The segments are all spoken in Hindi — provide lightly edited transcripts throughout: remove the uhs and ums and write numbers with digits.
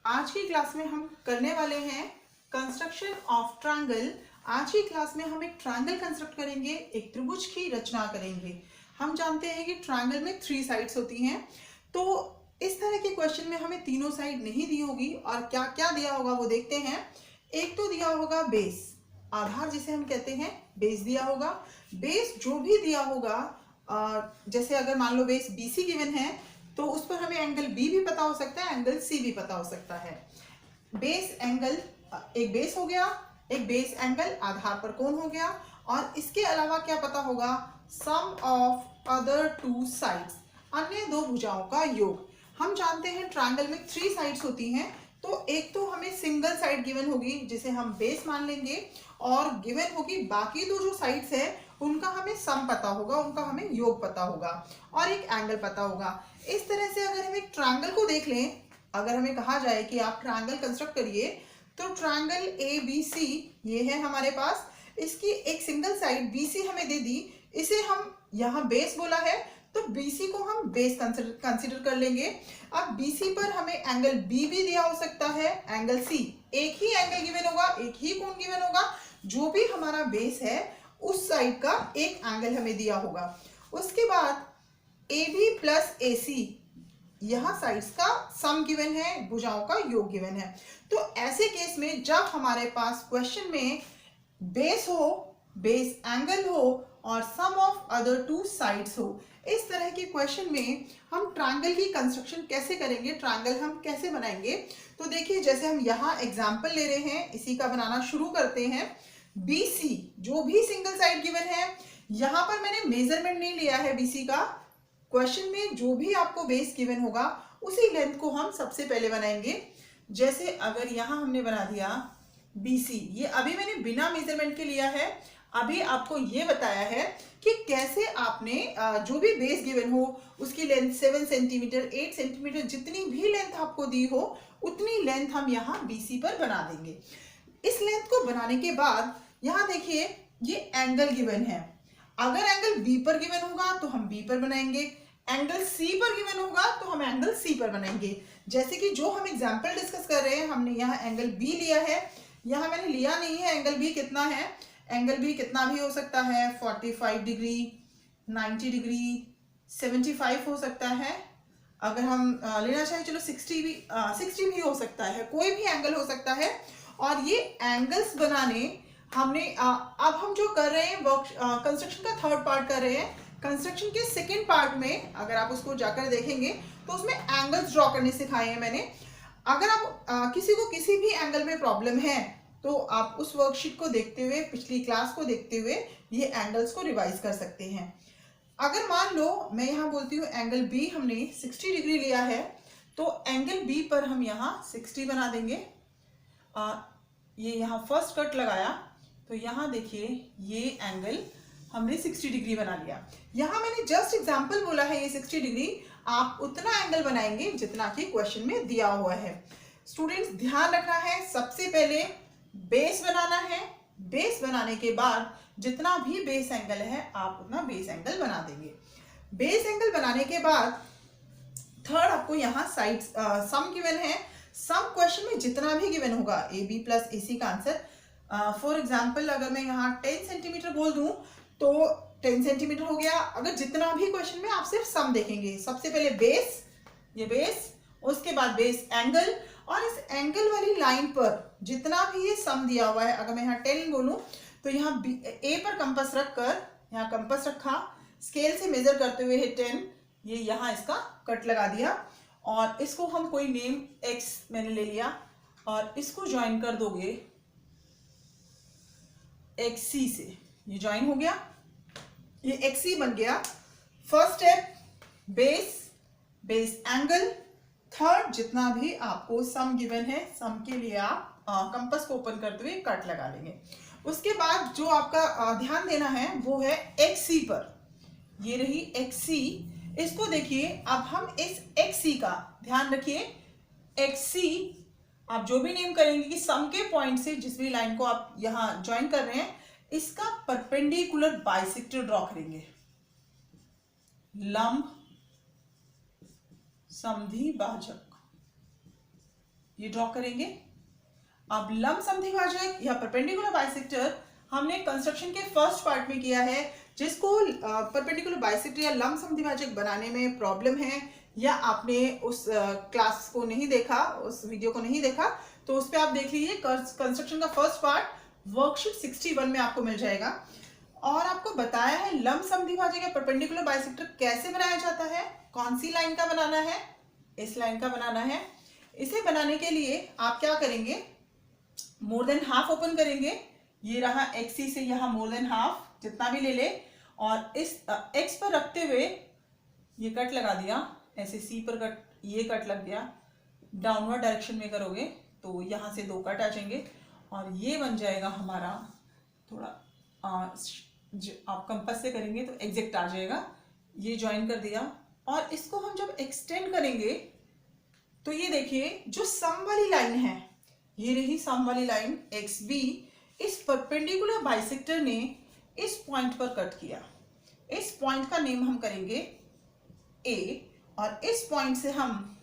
आज की क्लास में हम करने वाले हैं कंस्ट्रक्शन ऑफ ट्रायंगल। आज की क्लास में हम एक ट्रायंगल कंस्ट्रक्ट करेंगे, एक त्रिभुज की रचना करेंगे। हम जानते हैं कि ट्रायंगल में 3 साइड्स होती हैं, तो इस तरह के क्वेश्चन में हमें तीनों साइड नहीं दी होगी और क्या क्या दिया होगा वो देखते हैं। एक तो दिया होगा बेस, आधार जिसे हम कहते हैं, बेस दिया होगा। बेस जो भी दिया होगा, जैसे अगर मान लो बेस BC गिवन है तो उस पर हमें एंगल B भी पता हो सकता है, एंगल C भी पता हो सकता है। बेस एंगल एक बेस हो गया, एक बेस एंगल आधार पर कोण हो गया, और इसके अलावा क्या पता होगा, सम ऑफ अदर 2 साइड्स, अन्य 2 भुजाओं का योग। हम जानते हैं ट्रायंगल में 3 साइड्स होती हैं, तो एक तो हमें सिंगल साइड गिवन होगी जिसे हम बेस मान लेंगे, और गिवन होगी बाकी 2 जो साइड्स है उनका हमें सम पता होगा, उनका हमें योग पता होगा, और एक एंगल पता होगा। इस तरह से अगर हम एक ट्रायंगल को देख लें, अगर हमें कहा जाए कि आप ट्रायंगल कंस्ट्रक्ट करिए, तो ट्रायंगल ABC ये है हमारे पास, इसकी एक सिंगल साइड BC हमें दे दी, इसे हम यहाँ बेस बोला है तो BC को हम बेस कंसिडर कर लेंगे। अब BC पर हमें एंगल B भी दिया हो सकता है, एंगल C, एक ही एंगल गिवन होगा, एक ही कोण गिवन होगा, जो भी हमारा बेस है उस साइड का एक एंगल हमें दिया होगा। उसके बाद AB प्लस AC, यहाँ साइड्स का सम गिवन है, भुजाओं का योग गिवन है। तो ऐसे केस में जब हमारे पास क्वेश्चन में बेस हो, बेस एंगल हो और सम ऑफ अदर 2 साइड्स हो, इस तरह के क्वेश्चन में हम ट्रायंगल की कंस्ट्रक्शन कैसे करेंगे, ट्रायंगल हम कैसे बनाएंगे। तो देखिए, जैसे हम यहाँ एग्जाम्पल ले रहे हैं, इसी का बनाना शुरू करते हैं। BC जो भी सिंगल साइड गिवन है, यहाँ पर मैंने मेजरमेंट नहीं लिया है BC का। क्वेश्चन में जो भी आपको बेस गिवन होगा उसी लेंथ को हम सबसे पहले बनाएंगे। जैसे अगर यहाँ हमने बना दिया BC, ये अभी मैंने बिना मेजरमेंट के लिया है। अभी आपको ये बताया है कि कैसे आपने जो भी बेस गिवन हो उसकी लेंथ 7 सेंटीमीटर 8 सेंटीमीटर जितनी भी लेंथ आपको दी हो उतनी लेंथ हम यहाँ BC पर बना देंगे। इस लेंथ को बनाने के बाद यहाँ देखिए, ये एंगल गिवन है। अगर एंगल B पर गिवन होगा तो हम B पर बनाएंगे, एंगल C पर गिवन होगा तो हम एंगल C पर बनाएंगे। जैसे कि जो हम एग्जांपल डिस्कस कर रहे हैं, हमने यहाँ एंगल B लिया है, यहाँ मैंने लिया नहीं है एंगल B कितना है। एंगल B कितना भी हो सकता है, 45 डिग्री, 90 डिग्री, 75 हो सकता है। अगर हम लेना चाहें, चलो 60 भी हो सकता है, कोई भी एंगल हो सकता है। और ये एंगल्स बनाने हमने अब हम जो कर रहे हैं कंस्ट्रक्शन का थर्ड पार्ट कर रहे हैं। कंस्ट्रक्शन के सेकंड पार्ट में अगर आप उसको जाकर देखेंगे तो उसमें एंगल्स ड्रॉ करने सिखाए हैं मैंने। अगर आप किसी को किसी भी एंगल में प्रॉब्लम है तो आप उस वर्कशीट को देखते हुए, पिछली क्लास को देखते हुए ये एंगल्स को रिवाइज कर सकते हैं। अगर मान लो मैं यहाँ बोलती हूँ एंगल B हमने 60 डिग्री लिया है, तो एंगल B पर हम यहाँ 60 बना देंगे। ये यहाँ फर्स्ट कट लगाया तो यहाँ देखिए ये एंगल हमने 60 डिग्री बना लिया। यहाँ मैंने जस्ट एग्जांपल बोला है ये 60 डिग्री, आप उतना एंगल बनाएंगे जितना कि क्वेश्चन में दिया हुआ है। स्टूडेंट्स ध्यान रखना है, सबसे पहले बेस बनाना है, बेस बनाने के बाद जितना भी बेस एंगल है आप उतना बेस एंगल बना देंगे। बेस एंगल बनाने के बाद थर्ड आपको यहाँ साइड सम गिवन है। सम क्वेश्चन में जितना भी गिवन होगा AB प्लस AC का आंसर, फॉर एग्जाम्पल अगर मैं यहाँ 10 सेंटीमीटर बोल दूं तो 10 सेंटीमीटर हो गया। अगर जितना भी क्वेश्चन में आप सिर्फ सम देखेंगे, सबसे पहले बेस, ये बेस, उसके बाद बेस एंगल, और इस एंगल वाली लाइन पर जितना भी ये सम दिया हुआ है, अगर मैं यहाँ 10 बोलूं तो यहाँ A पर कंपास रखकर, यहाँ कंपास रखा, स्केल से मेजर करते हुए 10, ये यहाँ इसका कट लगा दिया, और इसको हम कोई नेम X मैंने ले लिया और इसको ज्वाइन कर दोगे XC से, ये ज्वाइन हो गया, ये XC बन गया। First step base, base angle. Third जितना भी आपको सम गिवन है, सम के लिए आप कंपास को ओपन करते हुए कट लगा लेंगे। उसके बाद जो आपका ध्यान देना है वो है XC पर, ये रही XC। इसको देखिए, अब हम इस XC का ध्यान रखिए, XC आप जो भी नेम करेंगे कि सम के पॉइंट से जिस भी लाइन को आप यहाँ ज्वाइन कर रहे हैं, इसका परपेंडिकुलर बाइसेक्टर ड्रॉ करेंगे, लंब समद्विभाजक, ये ड्रॉ करेंगे। अब लंब समद्विभाजक या परपेंडिकुलर बाइसेक्टर हमने कंस्ट्रक्शन के फर्स्ट पार्ट में किया है। जिसको परपेंडिकुलर बाइसेक्टर या लंब समद्विभाजक बनाने में प्रॉब्लम है या आपने उस क्लास को नहीं देखा, उस वीडियो को नहीं देखा, तो उस पर आप देख लीजिए। कंस्ट्रक्शन का फर्स्ट पार्ट वर्कशीट 61 में आपको मिल जाएगा। और आपको बताया है लंब समद्विभाजक या परपेंडिकुलर बाइसेक्टर कैसे बनाया जाता है। कौन सी लाइन का बनाना है, इस लाइन का बनाना है। इसे बनाने के लिए आप क्या करेंगे, मोर देन हाफ ओपन करेंगे। ये रहा एक्सी से यहाँ मोर देन हाफ जितना भी ले ले, और इस एक्स पर रखते हुए ये कट लगा दिया, ऐसे सी पर कट, ये कट लग गया। डाउनवर्ड डायरेक्शन में करोगे तो यहाँ से 2 कट आ जाएंगे और ये बन जाएगा हमारा थोड़ा आप कंपास से करेंगे तो एग्जैक्ट आ जाएगा। ये ज्वाइन कर दिया और इसको हम जब एक्सटेंड करेंगे तो ये देखिए जो सम वाली लाइन है, ये रही सम वाली लाइन एक्स बी, इस परपेंडिकुलर बाइसेक्टर ने इस पॉइंट पर कट किया। इस पॉइंट का नेम हम करेंगे ए और इस पॉइंट से हम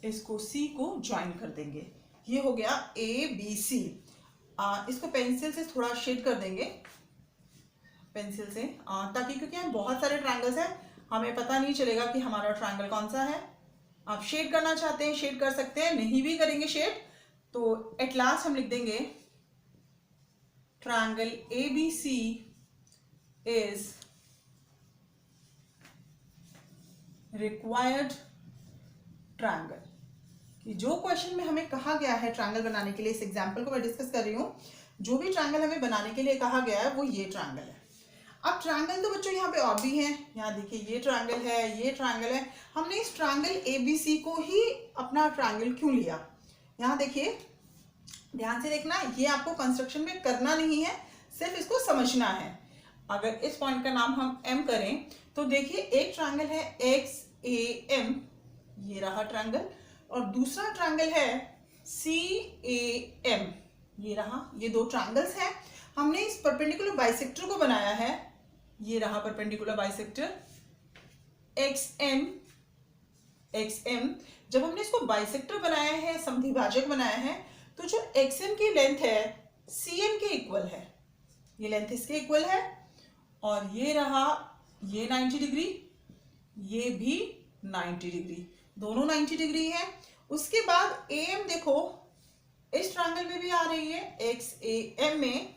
इसको सी को ज्वाइन कर देंगे। ये हो गया ए बी सी। इसको पेंसिल से थोड़ा शेड कर देंगे, पेंसिल से, ताकि क्योंकि यहाँ बहुत सारे ट्रायंगल्स हैं, हमें पता नहीं चलेगा कि हमारा ट्रायंगल कौन सा है। आप शेड करना चाहते हैं शेड कर सकते हैं, नहीं भी करेंगे शेड तो एट लास्ट हम लिख देंगे triangle ABC is required triangle. कि जो क्वेश्चन में हमें कहा गया है ट्रायंगल बनाने के लिए, इस एग्जांपल को मैं डिस्कस कर रही हूं, जो भी ट्रायंगल हमें बनाने के लिए कहा गया है वो ये ट्रायंगल है। अब ट्रायंगल तो बच्चों यहाँ पे और भी हैं, यहाँ देखिए ये ट्रायंगल है, ये ट्रायंगल है। हमने इस ट्रायंगल ABC को ही अपना ट्रायंगल क्यों लिया, यहाँ देखिए ध्यान से देखना। ये आपको कंस्ट्रक्शन में करना नहीं है, सिर्फ इसको समझना है। अगर इस पॉइंट का नाम हम M करें तो देखिए एक ट्रायंगल है XAM, ये रहा ट्रायंगल, और दूसरा ट्रायंगल है CAM, ये रहा। ये 2 ट्रायंगल्स हैं। हमने इस परपेंडिकुलर बाइसेक्टर को बनाया है, ये रहा परपेंडिकुलर बाइसेक्टर XM। जब हमने इसको बाइसेक्टर बनाया है, समद्विभाजक बनाया है, तो जो XM की लेंथ है CM के इक्वल है, ये लेंथ इसके इक्वल है। और ये रहा, ये 90 डिग्री, ये भी 90 डिग्री, दोनों 90 डिग्री है। उसके बाद AM देखो इस ट्रायंगल में भी आ रही है XAM में,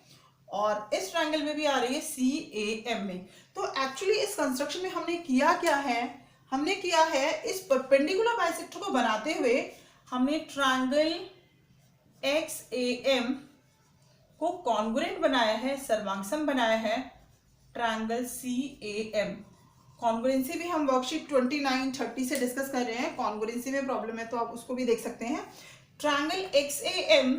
और इस ट्रायंगल में भी आ रही है CAM में। तो एक्चुअली इस कंस्ट्रक्शन में हमने किया क्या है, हमने किया है इस परपेंडिकुलर बाइसेक्टर को बनाते हुए हमने ट्रायंगल XAM को कॉन्ग्रुएंट बनाया है, सर्वांगसम बनाया है ट्रायंगल CAM। कॉन्ग्रुएंसी भी हम वर्कशीट 29-30 से डिस्कस कर रहे हैं। कॉन्ग्रुएंसी में प्रॉब्लम है तो आप उसको भी देख सकते हैं। ट्रायंगल XAM,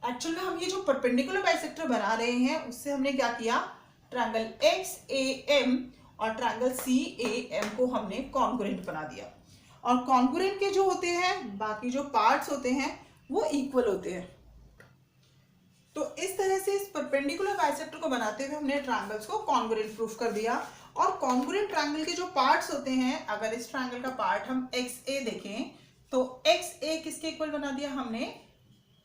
एक्चुअल में हम ये जो परपेंडिकुलर बाइसेक्टर बना रहे हैं उससे हमने क्या किया, ट्रायंगल XAM और ट्रायंगल CAM को हमने कॉन्ग्रुएंट बना दिया। और कॉन्ग्रुएंट के जो होते हैं, बाकी जो पार्ट्स होते हैं वो इक्वल होते हैं। तो इस तरह से इस परपेंडिकुलर बाइसेक्टर को बनाते हुए हमने ट्रायंगल्स को कॉन्ग्रुएंट प्रूफ कर दिया। और कॉन्ग्रुएंट ट्रायंगल के जो पार्ट्स होते हैं, अगर इस ट्रायंगल का पार्ट हम XA देखें तो XA किसके इक्वल बना दिया हमने,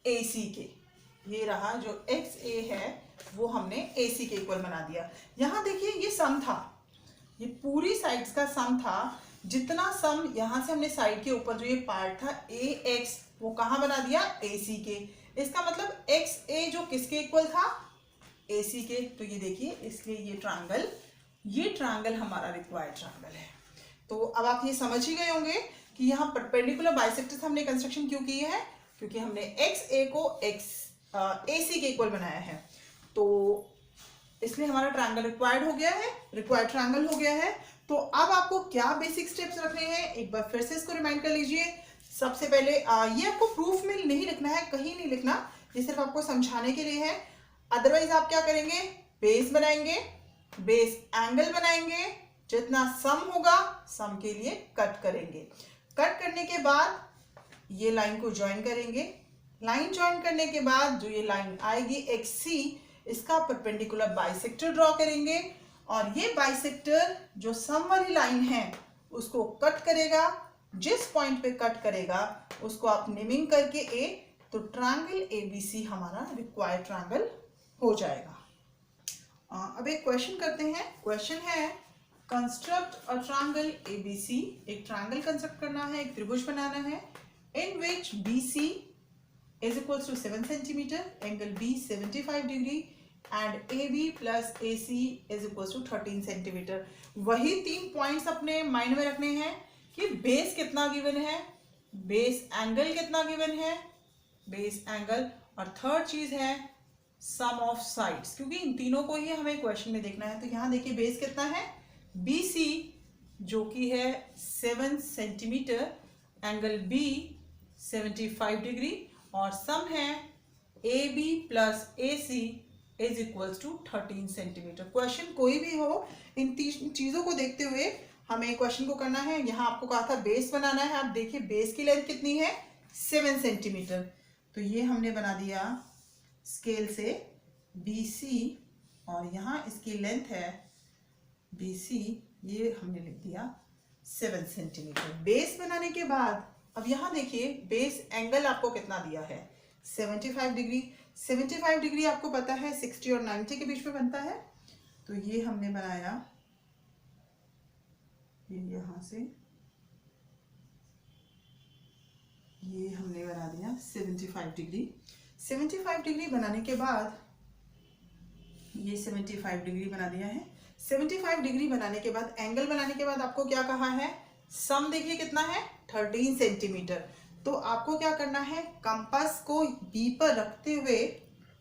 AC के। ये रहा जो XA है वो हमने AC के इक्वल बना दिया। यहाँ देखिए ये सम था, ये पूरी साइड्स का सम था। जितना सम यहाँ से हमने साइड के ऊपर जो ये पार्ट था AX, वो कहाँ बना दिया, AC के। इसका मतलब XA जो किसके इक्वल था, AC के। तो ये देखिए, इसलिए ये ट्रायंगल हमारा रिक्वायर्ड ट्रायंगल है। तो अब आप ये समझ ही गए होंगे कि यहाँ परपेंडिकुलर बाइसेक्टर से हमने कंस्ट्रक्शन क्यों की है, क्योंकि हमने XA को AC के इक्वल बनाया है। तो इसलिए हमारा ट्रायंगल रिक्वायर्ड हो गया है, रिक्वायर्ड ट्रायंगल हो गया है। तो अब आपको क्या बेसिक स्टेप्स रखने हैं, एक बार फिर से इसको रिमाइंड कर लीजिए। सबसे पहले ये आपको प्रूफ में नहीं लिखना है, कहीं नहीं लिखना, ये सिर्फ आपको समझाने के लिए है। अदरवाइज आप क्या करेंगे, बेस बनाएंगे, बेस एंगल बनाएंगे, जितना सम होगा सम के लिए कट करेंगे। कट करने के बाद ये लाइन को ज्वाइन करेंगे। लाइन ज्वाइन करने के बाद जो ये लाइन आएगी XC, इसका परपेंडिकुलर बाइसेक्टर ड्रॉ करेंगे। और ये बाइसेक्टर जो सम वाली लाइन है उसको कट करेगा, जिस पॉइंट पे कट करेगा उसको आप नेमिंग करके ए, तो ट्रायंगल एबीसी हमारा रिक्वायर्ड ट्रायंगल हो जाएगा। अब एक क्वेश्चन करते हैं। क्वेश्चन है कंस्ट्रक्ट अ ट्रायंगल एबीसी। एक ट्रायंगल कंस्ट्रक्ट करना है, एक त्रिभुज बनाना है, इन विच BC is equals to 7 centimeter, angle B 75 degree and AB plus AC is equals to 13 centimeter। वही 3 पॉइंट्स अपने माइंड में रखने हैं कि बेस कितना गिवन है, बेस एंगल कितना गिवन है, बेस एंगल, और थर्ड चीज है सम ऑफ साइड्स, क्योंकि इन तीनों को ही हमें क्वेश्चन में देखना है। तो यहाँ देखिए बेस कितना है BC जो कि है 7 सेंटीमीटर, एंगल B 75 डिग्री, और सम है AB plus AC is equals to 13 centimetre. Question कोई भी हो, इन तीन चीजों को देखते हुए हमें क्वेश्चन को करना है। यहाँ आपको कहा था बेस बनाना है, आप देखिए बेस की लेंथ कितनी है 7 सेंटीमीटर, तो ये हमने बना दिया स्केल से BC, और यहाँ इसकी लेंथ है BC, ये हमने लिख दिया 7 सेंटीमीटर। बेस बनाने के बाद अब यहाँ देखिए बेस एंगल आपको कितना दिया है 75 डिग्री। 75 डिग्री आपको पता है 60 और 90 के बीच में बनता है, तो ये हमने बनाया ये यहाँ से ये हमने बना दिया 75 डिग्री। 75 डिग्री बनाने के बाद ये 75 डिग्री बना दिया है। 75 डिग्री बनाने के बाद एंगल बनाने के बाद आपको क्या कहा है, सम देखिए कितना है 13 सेंटीमीटर। तो आपको क्या करना है, कंपास को बी पर रखते हुए,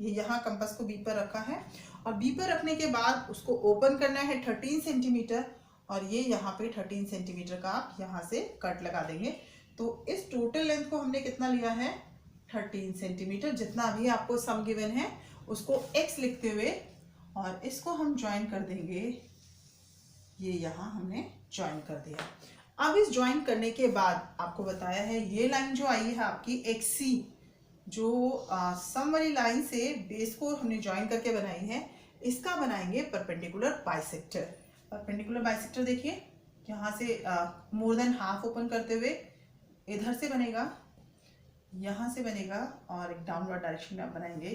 ये यहाँ कंपास को बी पर रखा है, और बी पर रखने के बाद उसको ओपन करना है 13 सेंटीमीटर, और ये यहाँ पे 13 सेंटीमीटर का आप यहाँ से कट लगा देंगे। तो इस टोटल लेंथ को हमने कितना लिया है 13 सेंटीमीटर, जितना भी आपको सम गिवन है उसको x लिखते हुए, और इसको हम ज्वाइन कर देंगे, ये यहाँ हमने ज्वाइन कर दिया। अब इस ज्वाइन करने के बाद आपको बताया है ये लाइन जो आई है आपकी XC, जो सम वाली लाइन से बेस को हमने ज्वाइन करके बनाई है, इसका बनाएंगे परपेंडिकुलर बाइसेक्टर। परपेंडिकुलर बाइसेक्टर देखिए यहाँ से मोर देन हाफ ओपन करते हुए इधर से बनेगा, यहाँ से बनेगा, और एक डाउनवर्ड डायरेक्शन में आप बनाएंगे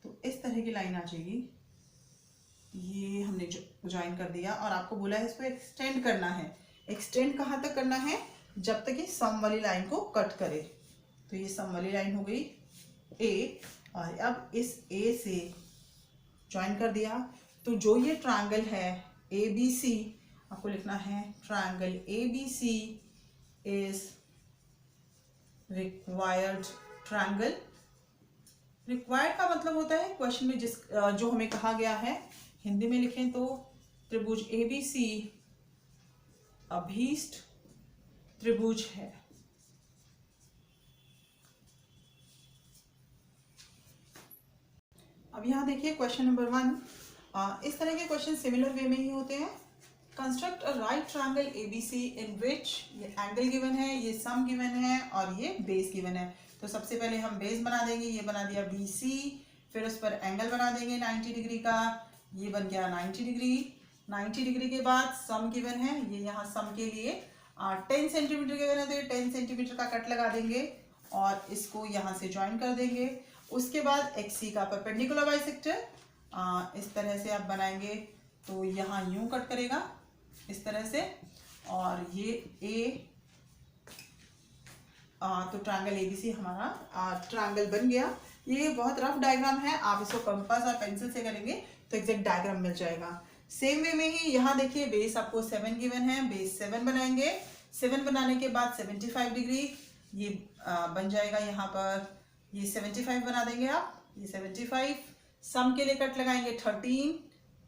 तो इस तरह की लाइन आ जाएगी। ये हमने ज्वाइन कर दिया, और आपको बोला है इसको एक्सटेंड करना है। एक्सटेंड कहाँ तक करना है, जब तक ये सम वाली लाइन को कट करे। तो ये सम वाली लाइन हो गई A, और अब इस A से ज्वाइन कर दिया, तो जो ये ट्रायंगल है ABC, आपको लिखना है triangle ABC is required triangle. Required का मतलब होता है क्वेश्चन में जो हमें कहा गया है, हिंदी में लिखें तो त्रिभुज ABC अभीष्ट त्रिभुज है। अब यहाँ देखिए क्वेश्चन नंबर 1। इस तरह के क्वेश्चन सिमिलर वे में ही होते हैं। Construct a right triangle ABC इन विच, ये एंगल गिवन है, ये सम गिवन है, और ये बेस गिवन है। तो सबसे पहले हम बेस बना देंगे, ये बना दिया BC, फिर उस पर एंगल बना देंगे 90 डिग्री का, ये बन गया 90 डिग्री। 90 डिग्री के बाद सम गिवन है, ये यहाँ सम के लिए 10 सेंटीमीटर गिवन है, तो ये 10 सेंटीमीटर का कट लगा देंगे और इसको यहाँ से ज्वाइन कर देंगे। उसके बाद XC का परपेंडिकुलर बाइसेक्टर इस तरह से आप बनाएंगे, तो यहाँ यूं कट करेगा इस तरह से, और ये A, तो ट्रायंगल ABC हमारा ट्रायंगल बन गया। ये बहुत रफ डायग्राम है, आप इसको कंपास और पेंसिल से करेंगे तो एग्जैक्ट डायग्राम मिल जाएगा। सेम वे में ही यहाँ देखिए बेस आपको 7 गिवन है, बेस 7 बनाएंगे। 7 बनाने के बाद 75 डिग्री ये बन जाएगा, यहाँ पर ये 75 बना देंगे आप, ये 75। सम के लिए कट लगाएंगे 13,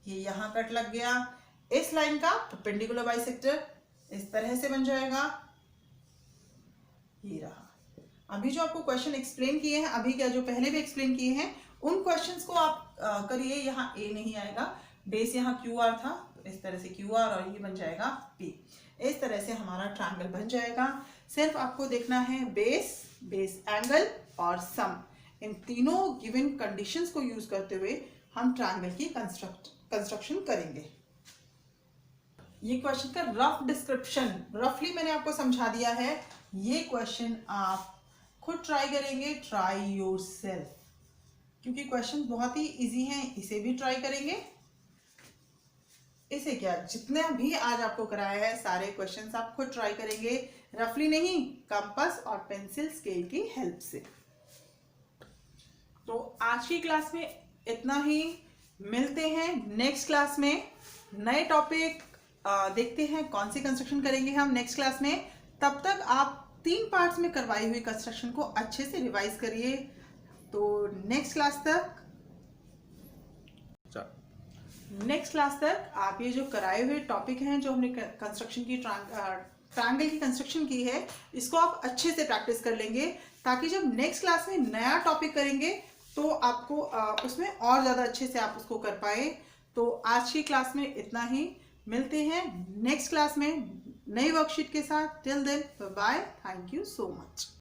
ये यहाँ कट लग गया। इस लाइन का परपेंडिकुलर बाइसेक्टर इस तरह से बन जाएगा, ये रहा। अभी जो आपको क्वेश्चन एक्सप्लेन किए हैं, अभी क्या जो पहले भी एक्सप्लेन किए हैं, उन क्वेश्चंस को आप करिए। यहाँ A नहीं आएगा, बेस यहाँ QR था, तो इस तरह से QR और ये बन जाएगा P। इस तरह से हमारा ट्रायंगल बन जाएगा। सिर्फ आपको देखना है बेस, बेस एंगल और सम, इन तीनों गिवन कंडीशंस को यूज करते हुए हम ट्रायंगल की कंस्ट्रक्शन करेंगे। ये क्वेश्चन का रफ डिस्क्रिप्शन रफली मैंने आपको समझा दिया है। ये क्वेश्चन आप खुद ट्राई करेंगे, ट्राई योरसेल्फ, क्योंकि क्वेश्चन बहुत ही इजी हैं, इसे भी ट्राई करेंगे। इसे क्या, जितने भी आज आपको कराया है सारे क्वेश्चंस आप खुद ट्राई करेंगे, रफली नहीं, कंपास और पेंसिल स्केल की हेल्प से। तो आज की क्लास में इतना ही, मिलते हैं नेक्स्ट क्लास में। नए टॉपिक देखते हैं कौन सी कंस्ट्रक्शन करेंगे हम नेक्स्ट क्लास में। तब तक आप 3 पार्ट्स में करवाई हुई कंस्ट्रक्शन को अच्छे से रिवाइज करिए। तो नेक्स्ट क्लास तक आप ये जो कराए हुए टॉपिक हैं, जो हमने कंस्ट्रक्शन की ट्रायंगल की कंस्ट्रक्शन की है, इसको आप अच्छे से प्रैक्टिस कर लेंगे, ताकि जब नेक्स्ट क्लास में नया टॉपिक करेंगे तो आपको उसमें और ज़्यादा अच्छे से आप उसको कर पाए। तो आज की क्लास में इतना ही, मिलते हैं नेक्स्ट क्लास में नई वर्कशीट के साथ। Till then bye, thank you so much.